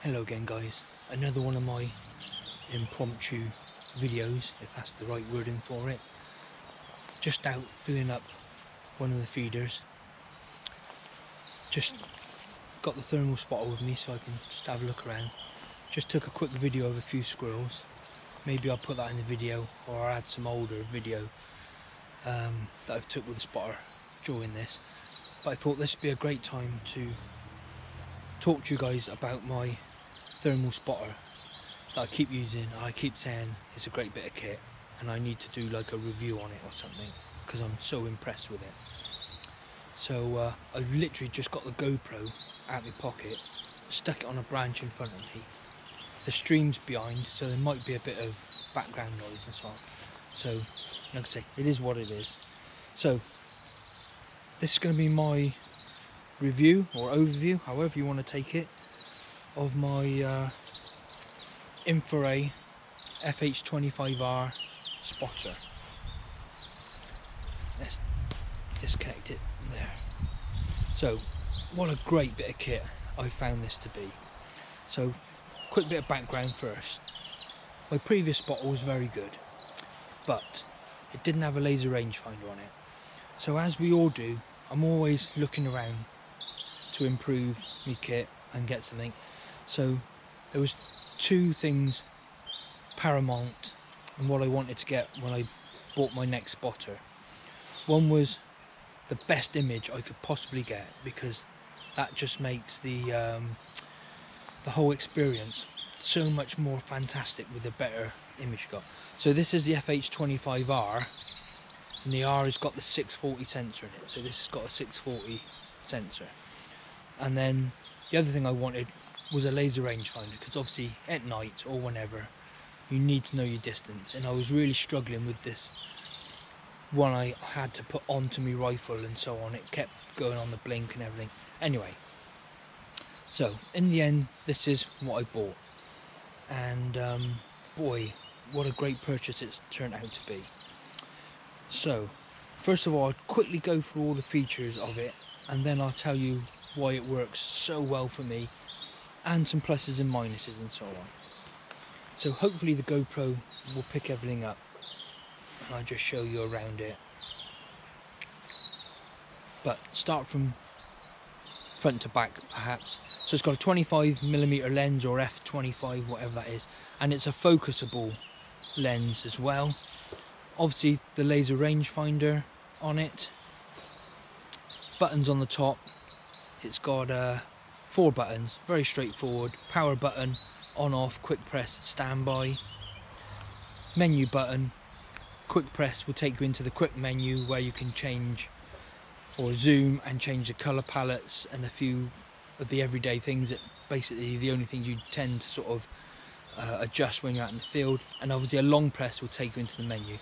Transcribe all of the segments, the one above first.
Hello again guys, another one of my impromptu videos, if that's the right wording for it. Just out filling up one of the feeders. Just got the thermal spotter with me so I can just have a look around. Just took a quick video of a few squirrels. Maybe I'll put that in the video, or I'll add some older video that I've took with the spotter during this. But I thought this would be a great time to talk to you guys about my thermal spotter that I keep using. I keep saying it's a great bit of kit and I need to do like a review on it or something because I'm so impressed with it. So I've literally just got the GoPro out of my pocket, stuck it on a branch in front of me. The stream's behind, so there might be a bit of background noise and so on. So like I say, it is what it is. So this is going to be my review or overview, however you want to take it, of my InFiRay FH25R spotter. Let's disconnect it there. So what a great bit of kit I found this to be. So quick bit of background first. My previous spotter was very good, but it didn't have a laser rangefinder on it. So as we all do, I'm always looking around to improve my kit and get something. So there was two things paramount and what I wanted to get when I bought my next spotter. One was the best image I could possibly get, because that just makes the whole experience so much more fantastic with a better image you got. So this is the FH25R, and the R has got the 640 sensor in it, so this has got a 640 sensor. And then the other thing I wanted was a laser rangefinder, because obviously at night or whenever you need to know your distance, and I was really struggling with this one I had to put onto my rifle and so on. It kept going on the blink and everything. Anyway, so in the end this is what I bought, and boy, what a great purchase it's turned out to be. So first of all, I'll quickly go through all the features of it, and then I'll tell you why it works so well for me, and some pluses and minuses and so on. So hopefully the GoPro will pick everything up and I'll just show you around it. But start from front to back perhaps. So it's got a 25mm lens, or f/25, whatever that is, and it's a focusable lens as well. Obviously the laser rangefinder on it. Buttons on the top. It's got 4 buttons, very straightforward. Power button, on off, quick press, standby. Menu button, quick press will take you into the quick menu where you can change or zoom and change the colour palettes and a few of the everyday things that basically the only thing you tend to sort of adjust when you're out in the field. And obviously a long press will take you into the menu.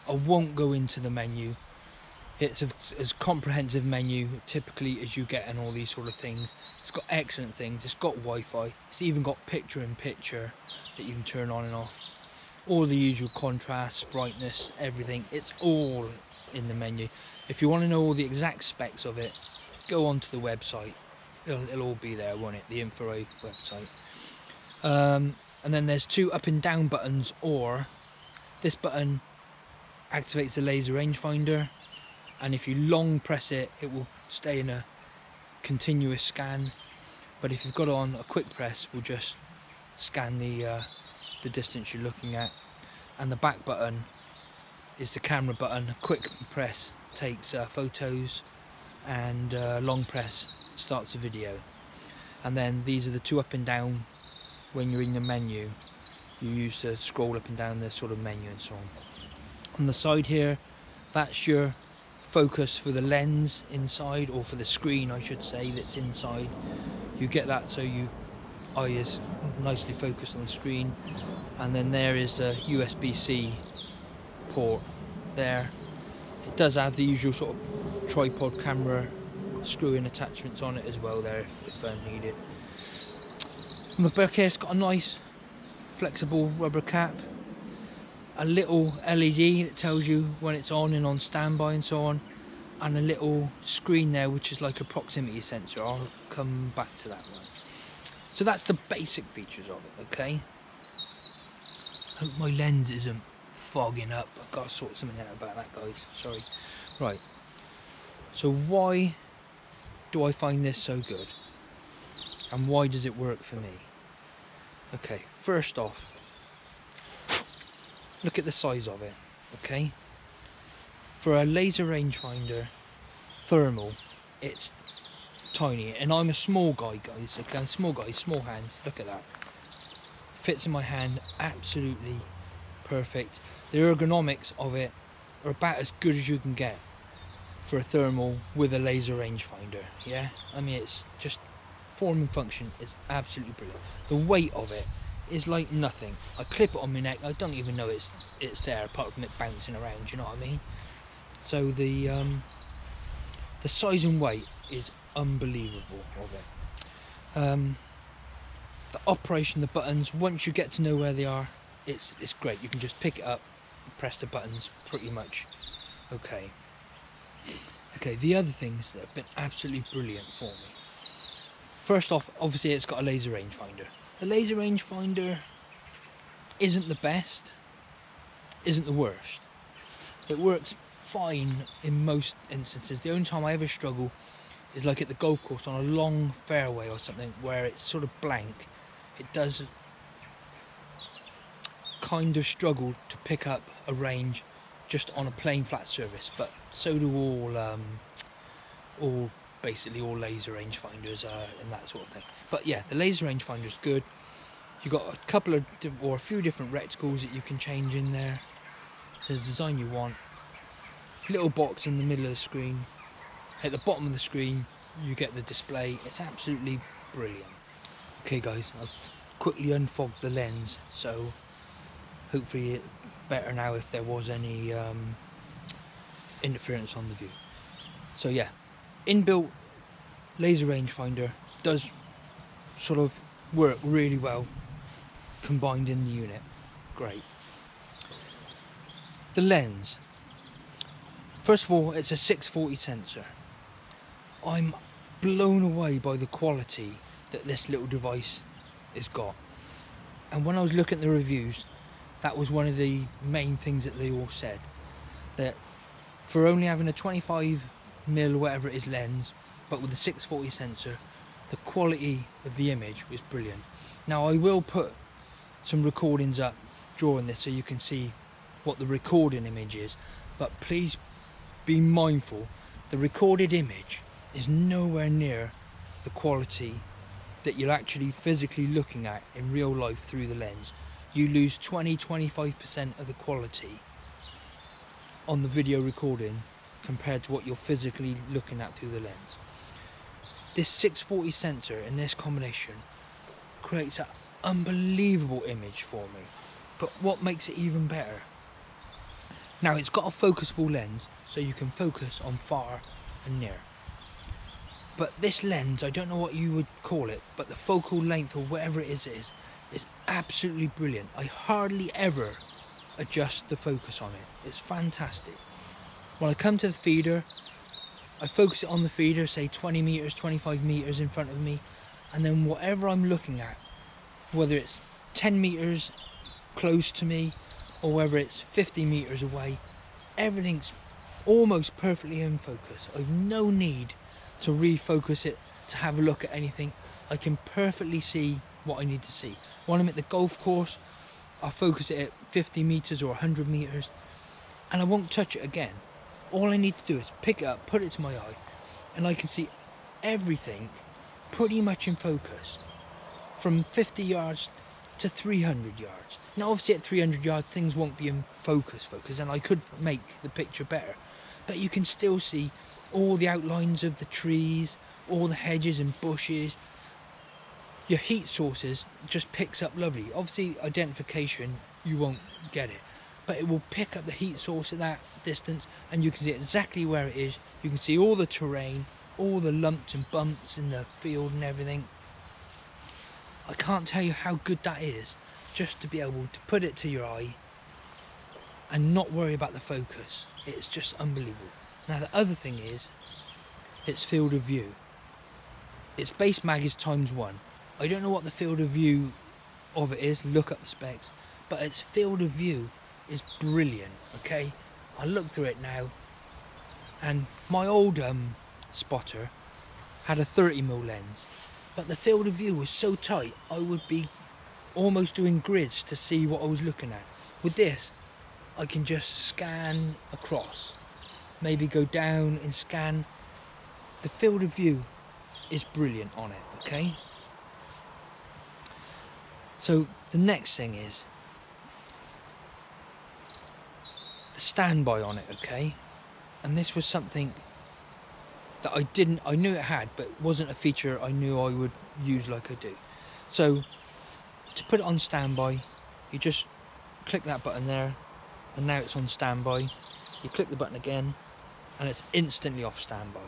I won't go into the menu. It's as comprehensive menu typically as you get and all these sort of things. It's got excellent things. It's got Wi-Fi. It's even got picture-in-picture that you can turn on and off. All the usual contrast, brightness, everything. It's all in the menu. If you want to know all the exact specs of it, go onto the website. It'll all be there, won't it? The InFiRay website. And then there's 2 up and down buttons, or this button activates the laser rangefinder, and if you long press it, it will stay in a continuous scan. But if you've got it on a quick press, will just scan the distance you're looking at. And the back button is the camera button. A quick press takes photos, and long press starts a video. And then these are the 2 up and down when you're in the menu. You use to scroll up and down the sort of menu and so on. On the side here, that's your focus for the lens inside, or for the screen I should say, that's inside. You get that so your eye is nicely focused on the screen. And then there is the USB-C port there. It does have the usual sort of tripod camera screw-in attachments on it as well there if needed. On the back here, it's got a nice flexible rubber cap, a little LED that tells you when it's on and on standby and so on, and a little screen there which is like a proximity sensor. I'll come back to that one. So that's the basic features of it, okay? Hope my lens isn't fogging up. I've got to sort something out about that, guys. Sorry. Right. So why do I find this so good? And why does it work for me? Okay, first off, look at the size of it, okay? For a laser rangefinder thermal, it's tiny, and I'm a small guy, guys. Okay, small guy, small hands. Look at that. Fits in my hand, absolutely perfect. The ergonomics of it are about as good as you can get for a thermal with a laser rangefinder. Yeah, I mean, it's just form and function is absolutely brilliant. The weight of it is like nothing. I clip it on my neck, I don't even know it's there apart from it bouncing around, you know what I mean? So the size and weight is unbelievable of it. The operation, the buttons, once you get to know where they are, it's great. You can just pick it up, press the buttons, pretty much. Okay, the other things that have been absolutely brilliant for me. First off, obviously it's got a laser rangefinder. The laser rangefinder isn't the best, isn't the worst. It works fine in most instances. The only time I ever struggle is like at the golf course on a long fairway or something where it's sort of blank. It does kind of struggle to pick up a range just on a plain flat surface, but so do basically all laser rangefinders and that sort of thing. But yeah, the laser rangefinder is good. You've got a couple of or a few different reticles that you can change in there. There's the design you want. Little box in the middle of the screen. At the bottom of the screen you get the display. It's absolutely brilliant. Okay guys, I've quickly unfogged the lens, so hopefully it's better now if there was any interference on the view. So yeah, inbuilt laser rangefinder does sort of work really well combined in the unit. Great. The lens, first of all, it's a 640 sensor. I'm blown away by the quality that this little device has got, and when I was looking at the reviews, that was one of the main things that they all said, that for only having a 25mm whatever it is lens, but with a 640 sensor, the quality of the image was brilliant. Now I will put some recordings up during this so you can see what the recording image is, but please be mindful, the recorded image is nowhere near the quality that you're actually physically looking at in real life through the lens. You lose 20-25% of the quality on the video recording compared to what you're physically looking at through the lens. This 640 sensor in this combination creates an unbelievable image for me. But what makes it even better, now it's got a focusable lens, so you can focus on far and near. But this lens, I don't know what you would call it, but the focal length or whatever it is absolutely brilliant. I hardly ever adjust the focus on it. It's fantastic. When I come to the feeder, I focus it on the feeder, say 20 meters, 25 meters in front of me, and then whatever I'm looking at, whether it's 10 meters close to me or whether it's 50 meters away, everything's almost perfectly in focus. I've no need to refocus it to have a look at anything. I can perfectly see what I need to see. When I'm at the golf course, I'll focus it at 50 meters or 100 meters and I won't touch it again. All I need to do is pick it up, put it to my eye, and I can see everything pretty much in focus from 50 yards to 300 yards. Now obviously at 300 yards things won't be in focus and I could make the picture better, but you can still see all the outlines of the trees, all the hedges and bushes. Your heat sources just picks up lovely. Obviously identification, you won't get it, but it will pick up the heat source at that distance and you can see exactly where it is. You can see all the terrain, all the lumps and bumps in the field and everything. I can't tell you how good that is, just to be able to put it to your eye and not worry about the focus. It's just unbelievable. Now the other thing is, it's field of view. Its base mag is ×1. I don't know what the field of view of it is, look up the specs, but its field of view is brilliant. Okay, I look through it now, and my old spotter had a 30mm lens, but the field of view was so tight I would be almost doing grids to see what I was looking at. With this, I can just scan across, maybe go down and scan. The field of view is brilliant on it. Okay, so the next thing is the standby on it. Okay, and this was something that I knew it had, but it wasn't a feature I knew I would use like I do. So to put it on standby, you just click that button there, and now it's on standby. You click the button again and it's instantly off standby.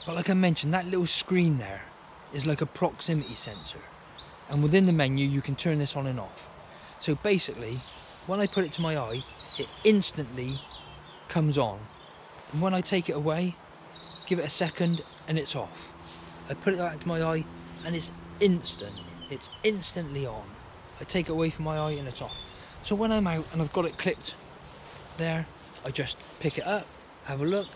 But like I mentioned, that little screen there is like a proximity sensor, and within the menu you can turn this on and off. So basically, when I put it to my eye, it instantly comes on, and when I take it away, give it a second and it's off. I put it back to my eye and it's instant. It's instantly on. I take it away from my eye and it's off. So when I'm out and I've got it clipped there, I just pick it up, have a look,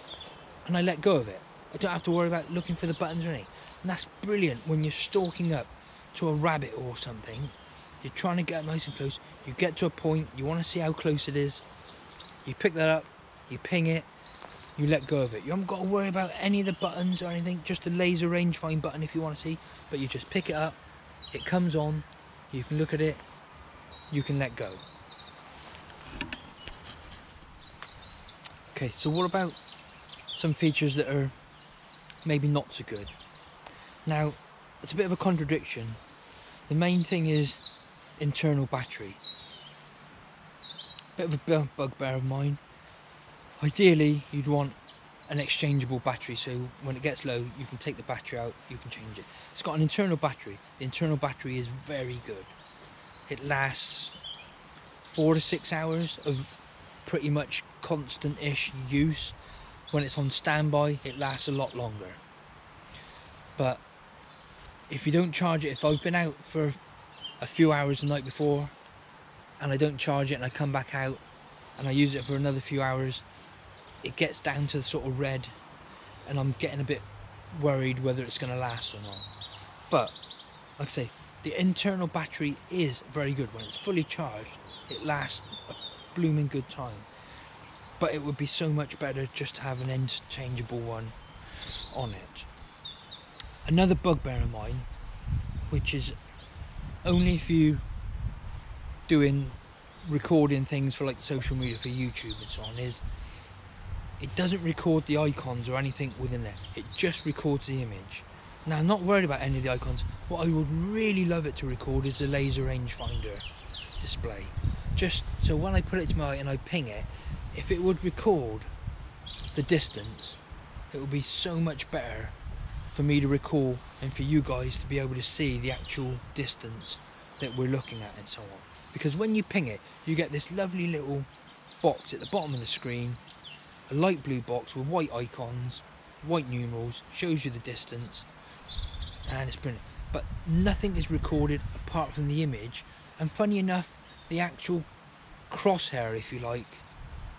and I let go of it. I don't have to worry about looking for the buttons or anything. And that's brilliant when you're stalking up to a rabbit or something. You're trying to get up nice and close. You get to a point, you want to see how close it is. You pick that up, you ping it, you let go of it. You haven't got to worry about any of the buttons or anything, just the laser rangefinder button if you want to see. But you just pick it up, it comes on, you can look at it, you can let go. Okay, so what about some features that are maybe not so good? Now, it's a bit of a contradiction. The main thing is internal battery. Bit of a bugbear of mine. Ideally, you'd want an exchangeable battery, so when it gets low, you can take the battery out, you can change it. It's got an internal battery. The internal battery is very good. It lasts 4 to 6 hours of pretty much constant-ish use. When it's on standby, it lasts a lot longer. But if you don't charge it, if I've been out for a few hours the night before and I don't charge it and I come back out and I use it for another few hours, it gets down to sort of red, and I'm getting a bit worried whether it's going to last or not. But like I say, the internal battery is very good. When it's fully charged, it lasts a blooming good time. But it would be so much better just to have an interchangeable one on it. Another bugbear of mine, which is only if you doing recording things for like social media, for YouTube and so on, is it doesn't record the icons or anything within there. It just records the image. Now, I'm not worried about any of the icons. What I would really love it to record is the laser rangefinder display. Just so when I put it to my eye and I ping it, if it would record the distance, it would be so much better for me to recall and for you guys to be able to see the actual distance that we're looking at and so on. Because when you ping it, you get this lovely little box at the bottom of the screen, a light blue box with white icons, white numerals, shows you the distance, and it's brilliant. But nothing is recorded apart from the image, and funny enough, the actual crosshair, if you like,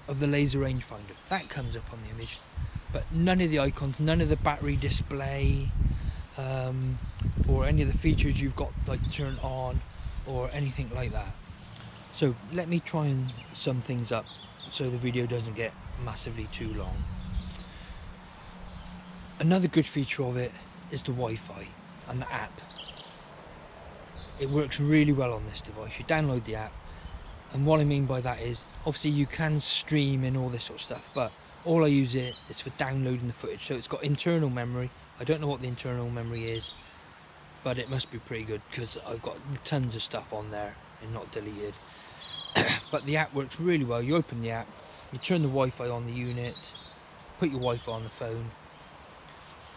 of the laser rangefinder, that comes up on the image, but none of the icons, none of the battery display, or any of the features you've got like turned on or anything like that. So let me try and sum things up so the video doesn't get massively too long. Another good feature of it is the Wi-Fi and the app. It works really well on this device. You download the app, and what I mean by that is obviously you can stream and all this sort of stuff, but all I use it is for downloading the footage. So it's got internal memory. I don't know what the internal memory is, but it must be pretty good because I've got tons of stuff on there and not deleted. But the app works really well. You open the app, you turn the Wi-Fi on the unit, put your Wi-Fi on the phone,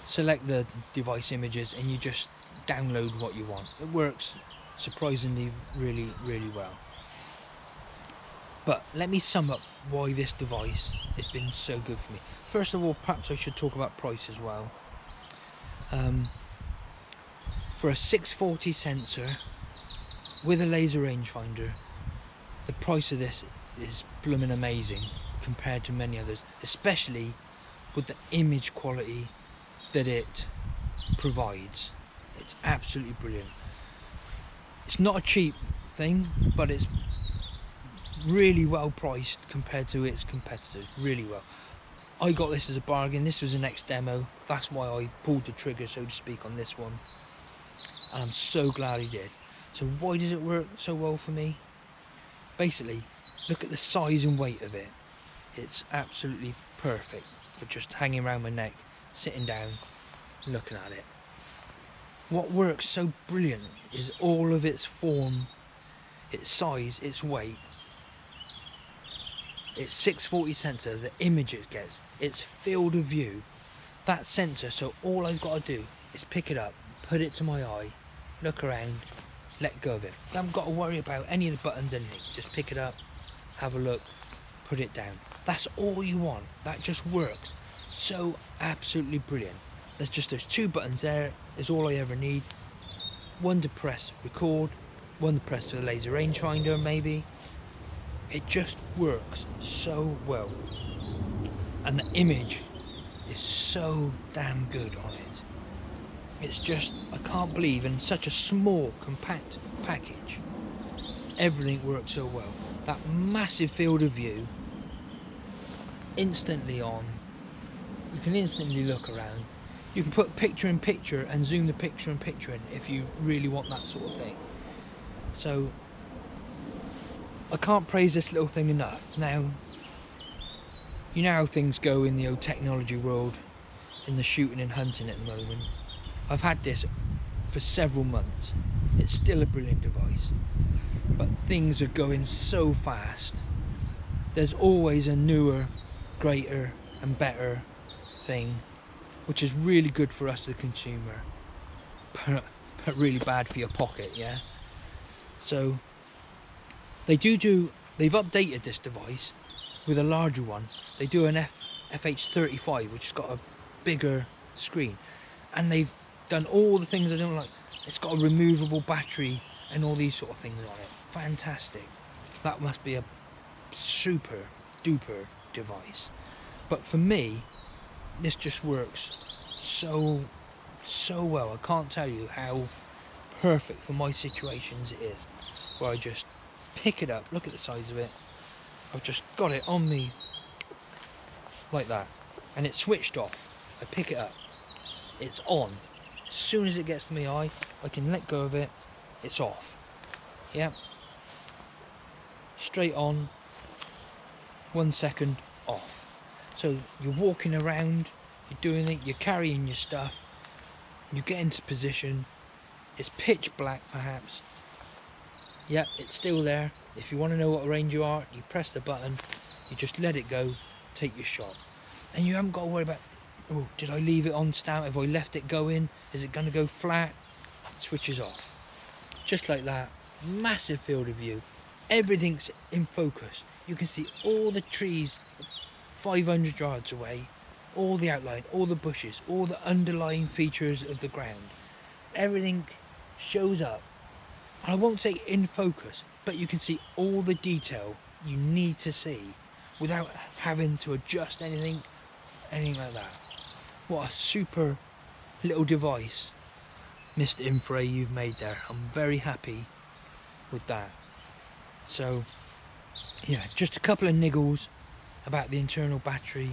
select the device images, and you just download what you want. It works surprisingly really well. But let me sum up why this device has been so good for me. First of all, perhaps I should talk about price as well. for a 640 sensor with a laser rangefinder, the price of this is blooming amazing compared to many others, especially with the image quality that it provides. It's absolutely brilliant. It's not a cheap thing, but it's really well priced compared to its competitors, really well. I got this as a bargain. This was the next demo, that's why I pulled the trigger, so to speak, on this one, and I'm so glad I did. So why does it work so well for me? Basically, look at the size and weight of it. It's absolutely perfect for just hanging around my neck, sitting down, looking at it. What works so brilliant is all of its form, its size, its weight, its 640 sensor, the image it gets, its field of view, that sensor. So all I've got to do is pick it up, put it to my eye, look around, let go of it. I haven't got to worry about any of the buttons, anything. Just pick it up, have a look, put it down. That's all you want. That just works so absolutely brilliant. There's just those two buttons there is all I ever need. One to press record, one to press the laser rangefinder maybe. It just works so well, and the image is so damn good on it. It's just, I can't believe in such a small compact package everything works so well. That massive field of view, instantly on, you can instantly look around. You can put picture in picture and zoom the picture in picture in if you really want that sort of thing. So I can't praise this little thing enough. Now, you know how things go in the old technology world, in the shooting and hunting at the moment. I've had this for several months. It's still a brilliant device, but things are going so fast. There's always a newer, greater and better thing, which is really good for us the consumer, but really bad for your pocket, yeah? So they've updated this device with a larger one. They do an FH25, which has got a bigger screen, and they've done all the things I don't like. It's got a removable battery and all these sort of things on it. Fantastic. That must be a super duper device. But for me, this just works so well. I can't tell you how perfect for my situations it is, where I just pick it up, look at the size of it, I've just got it on me like that, and it's switched off. I pick it up, it's on. As soon as it gets to my eye, I can let go of it, it's off. Yeah, straight on, 1 second off. So you're walking around, you're doing it, you're carrying your stuff, you get into position, it's pitch black perhaps. Yep, it's still there. If you want to know what range you are, you press the button, you just let it go, take your shot. And you haven't got to worry about, oh, did I leave it on stamp? If I left it going, is it going to go flat? It switches off. Just like that, massive field of view. Everything's in focus. You can see all the trees 500 yards away, all the outline, all the bushes, all the underlying features of the ground. Everything shows up. And I won't say in focus, but you can see all the detail you need to see without having to adjust anything like that. What a super little device, Mr. InFiRay, you've made there. I'm very happy with that. So yeah, just a couple of niggles about the internal battery,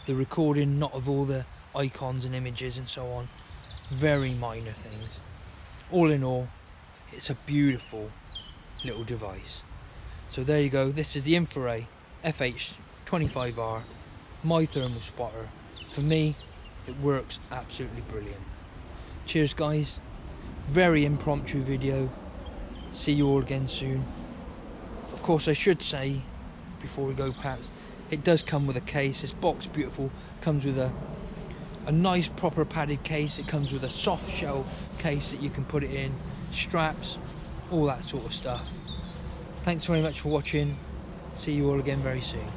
the recording not of all the icons and images and so on, very minor things. All in all, it's a beautiful little device. So there you go, this is the InFiRay FH25R, my thermal spotter. For me, it works absolutely brilliant. Cheers guys, very impromptu video. See you all again soon. Of course, I should say before we go perhaps, it does come with a case. This box, beautiful, comes with a nice proper padded case. It comes with a soft shell case that you can put it in, straps, all that sort of stuff. Thanks very much for watching. See you all again very soon.